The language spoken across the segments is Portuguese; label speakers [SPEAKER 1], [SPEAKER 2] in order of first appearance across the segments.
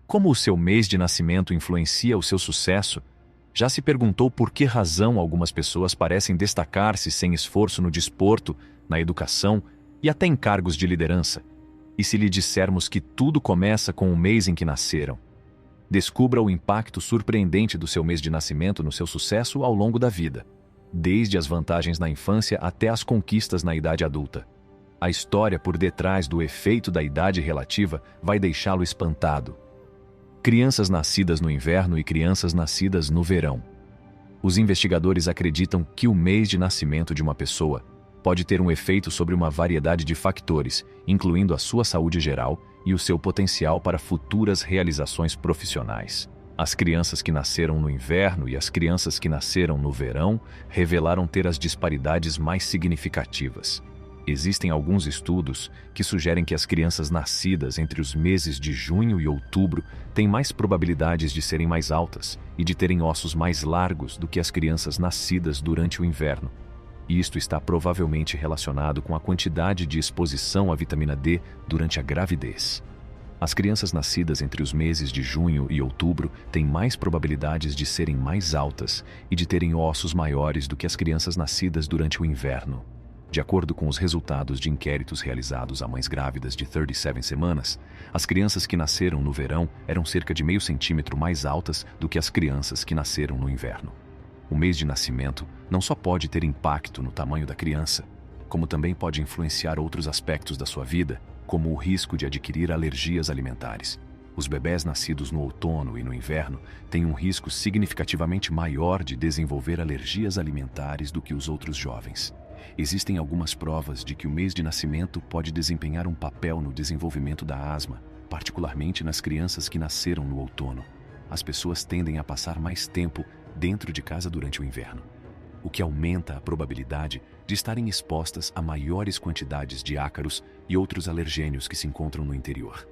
[SPEAKER 1] Como o seu mês de nascimento influencia o seu sucesso? Já se perguntou por que razão algumas pessoas parecem destacar-se sem esforço no desporto, na educação e até em cargos de liderança? E se lhe dissermos que tudo começa com o mês em que nasceram? Descubra o impacto surpreendente do seu mês de nascimento no seu sucesso ao longo da vida, desde as vantagens na infância até as conquistas na idade adulta. A história por detrás do efeito da idade relativa vai deixá-lo espantado. Crianças nascidas no inverno e crianças nascidas no verão. Os investigadores acreditam que o mês de nascimento de uma pessoa pode ter um efeito sobre uma variedade de factores, incluindo a sua saúde geral e o seu potencial para futuras realizações profissionais. As crianças que nasceram no inverno e as crianças que nasceram no verão revelaram ter as disparidades mais significativas. Existem alguns estudos que sugerem que as crianças nascidas entre os meses de junho e outubro têm mais probabilidades de serem mais altas e de terem ossos mais largos do que as crianças nascidas durante o inverno. Isto está provavelmente relacionado com a quantidade de exposição à vitamina D durante a gravidez. As crianças nascidas entre os meses de junho e outubro têm mais probabilidades de serem mais altas e de terem ossos maiores do que as crianças nascidas durante o inverno. De acordo com os resultados de inquéritos realizados a mães grávidas de 37 semanas, as crianças que nasceram no verão eram cerca de meio centímetro mais altas do que as crianças que nasceram no inverno. O mês de nascimento não só pode ter impacto no tamanho da criança, como também pode influenciar outros aspectos da sua vida, como o risco de adquirir alergias alimentares. Os bebés nascidos no outono e no inverno têm um risco significativamente maior de desenvolver alergias alimentares do que os outros jovens. Existem algumas provas de que o mês de nascimento pode desempenhar um papel no desenvolvimento da asma, particularmente nas crianças que nasceram no outono. As pessoas tendem a passar mais tempo dentro de casa durante o inverno, o que aumenta a probabilidade de estarem expostas a maiores quantidades de ácaros e outros alergênios que se encontram no interior.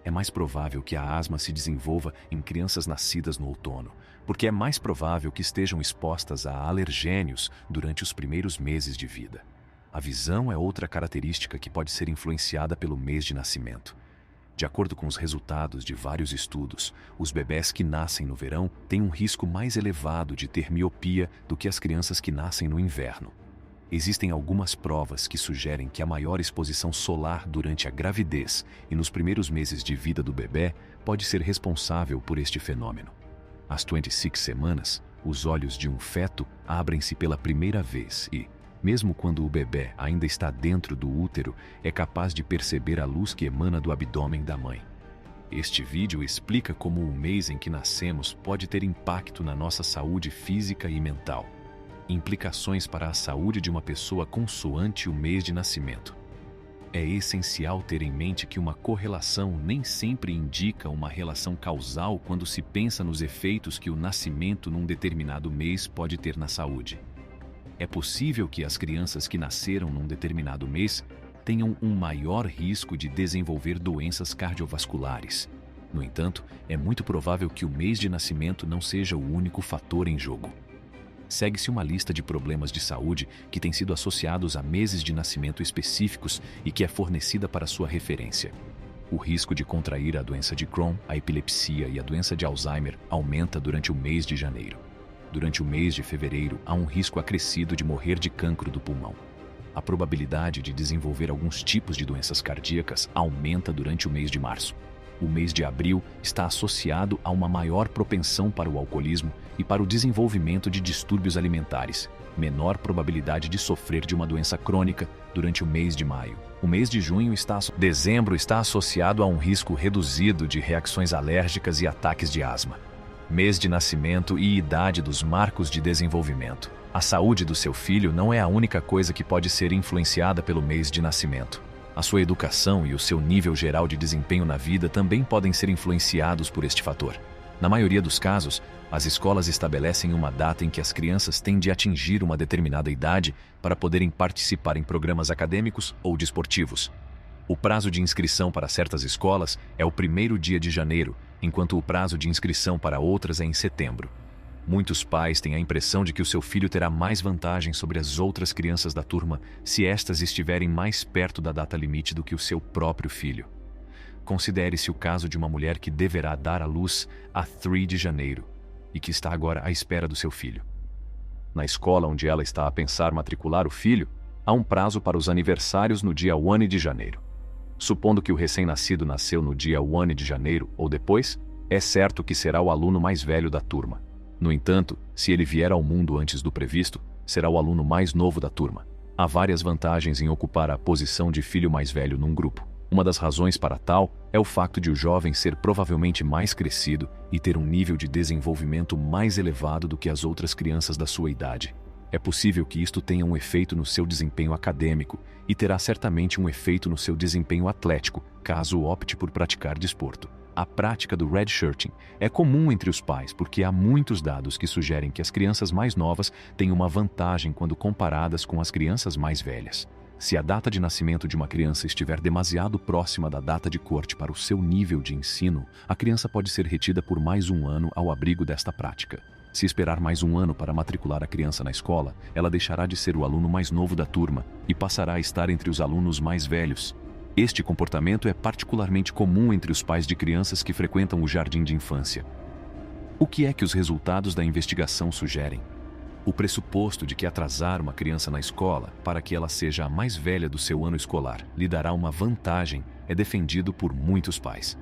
[SPEAKER 1] É mais provável que a asma se desenvolva em crianças nascidas no outono, porque é mais provável que estejam expostas a alergênios durante os primeiros meses de vida. A visão é outra característica que pode ser influenciada pelo mês de nascimento. De acordo com os resultados de vários estudos, os bebés que nascem no verão têm um risco mais elevado de ter miopia do que as crianças que nascem no inverno. Existem algumas provas que sugerem que a maior exposição solar durante a gravidez e nos primeiros meses de vida do bebê pode ser responsável por este fenômeno. Às 26 semanas, os olhos de um feto abrem-se pela primeira vez e, mesmo quando o bebê ainda está dentro do útero, é capaz de perceber a luz que emana do abdômen da mãe. Este vídeo explica como o mês em que nascemos pode ter impacto na nossa saúde física e mental. Implicações para a saúde de uma pessoa consoante o mês de nascimento. É essencial ter em mente que uma correlação nem sempre indica uma relação causal quando se pensa nos efeitos que o nascimento num determinado mês pode ter na saúde. É possível que as crianças que nasceram num determinado mês tenham um maior risco de desenvolver doenças cardiovasculares. No entanto, é muito provável que o mês de nascimento não seja o único fator em jogo. Segue-se uma lista de problemas de saúde que têm sido associados a meses de nascimento específicos e que é fornecida para sua referência. O risco de contrair a doença de Crohn, a epilepsia e a doença de Alzheimer aumenta durante o mês de janeiro. Durante o mês de fevereiro, há um risco acrescido de morrer de cancro do pulmão. A probabilidade de desenvolver alguns tipos de doenças cardíacas aumenta durante o mês de março. O mês de abril está associado a uma maior propensão para o alcoolismo e para o desenvolvimento de distúrbios alimentares, menor probabilidade de sofrer de uma doença crônica durante o mês de maio. O mês de dezembro está associado a um risco reduzido de reações alérgicas e ataques de asma. Mês de nascimento e idade dos marcos de desenvolvimento. A saúde do seu filho não é a única coisa que pode ser influenciada pelo mês de nascimento. A sua educação e o seu nível geral de desempenho na vida também podem ser influenciados por este fator. Na maioria dos casos, as escolas estabelecem uma data em que as crianças têm de atingir uma determinada idade para poderem participar em programas acadêmicos ou desportivos. O prazo de inscrição para certas escolas é o primeiro dia de janeiro, enquanto o prazo de inscrição para outras é em setembro. Muitos pais têm a impressão de que o seu filho terá mais vantagem sobre as outras crianças da turma se estas estiverem mais perto da data limite do que o seu próprio filho. Considere-se o caso de uma mulher que deverá dar à luz a 3 de janeiro e que está agora à espera do seu filho. Na escola onde ela está a pensar matricular o filho, há um prazo para os aniversários no dia 1 de janeiro. Supondo que o recém-nascido nasceu no dia 1 de janeiro ou depois, é certo que será o aluno mais velho da turma. No entanto, se ele vier ao mundo antes do previsto, será o aluno mais novo da turma. Há várias vantagens em ocupar a posição de filho mais velho num grupo. Uma das razões para tal é o fato de o jovem ser provavelmente mais crescido e ter um nível de desenvolvimento mais elevado do que as outras crianças da sua idade. É possível que isto tenha um efeito no seu desempenho acadêmico e terá certamente um efeito no seu desempenho atlético, caso opte por praticar desporto. A prática do redshirting é comum entre os pais porque há muitos dados que sugerem que as crianças mais novas têm uma vantagem quando comparadas com as crianças mais velhas. Se a data de nascimento de uma criança estiver demasiado próxima da data de corte para o seu nível de ensino, a criança pode ser retida por mais um ano ao abrigo desta prática. Se esperar mais um ano para matricular a criança na escola, ela deixará de ser o aluno mais novo da turma e passará a estar entre os alunos mais velhos. Este comportamento é particularmente comum entre os pais de crianças que frequentam o jardim de infância. O que é que os resultados da investigação sugerem? O pressuposto de que atrasar uma criança na escola para que ela seja a mais velha do seu ano escolar lhe dará uma vantagem é defendido por muitos pais.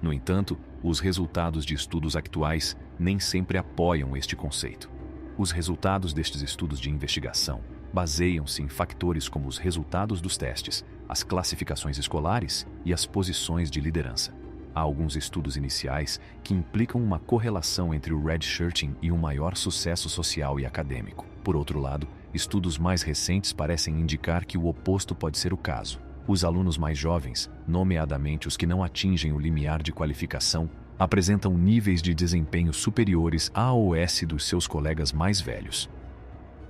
[SPEAKER 1] No entanto, os resultados de estudos atuais nem sempre apoiam este conceito. Os resultados destes estudos de investigação baseiam-se em fatores como os resultados dos testes, as classificações escolares e as posições de liderança. Há alguns estudos iniciais que implicam uma correlação entre o redshirting e um maior sucesso social e acadêmico. Por outro lado, estudos mais recentes parecem indicar que o oposto pode ser o caso. Os alunos mais jovens, nomeadamente os que não atingem o limiar de qualificação, apresentam níveis de desempenho superiores aos dos seus colegas mais velhos.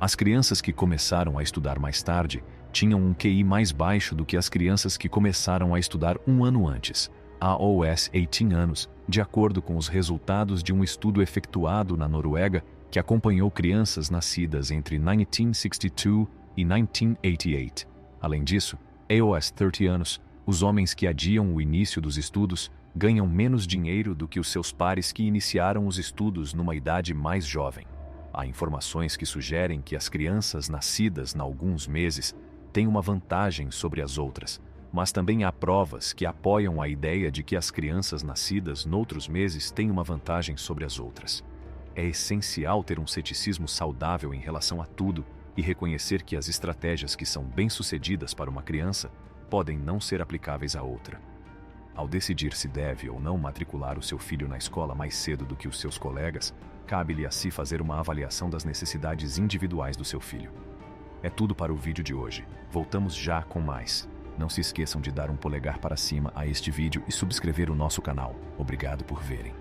[SPEAKER 1] As crianças que começaram a estudar mais tarde tinham um QI mais baixo do que as crianças que começaram a estudar um ano antes, aos 18 anos, de acordo com os resultados de um estudo efetuado na Noruega que acompanhou crianças nascidas entre 1962 e 1988. Além disso, aos 30 anos, os homens que adiam o início dos estudos ganham menos dinheiro do que os seus pares que iniciaram os estudos numa idade mais jovem. Há informações que sugerem que as crianças nascidas em alguns meses têm uma vantagem sobre as outras, mas também há provas que apoiam a ideia de que as crianças nascidas noutros meses têm uma vantagem sobre as outras. É essencial ter um ceticismo saudável em relação a tudo e reconhecer que as estratégias que são bem-sucedidas para uma criança podem não ser aplicáveis a outra. Ao decidir se deve ou não matricular o seu filho na escola mais cedo do que os seus colegas, cabe-lhe a si fazer uma avaliação das necessidades individuais do seu filho. É tudo para o vídeo de hoje. Voltamos já com mais. Não se esqueçam de dar um polegar para cima a este vídeo e subscrever o nosso canal. Obrigado por verem.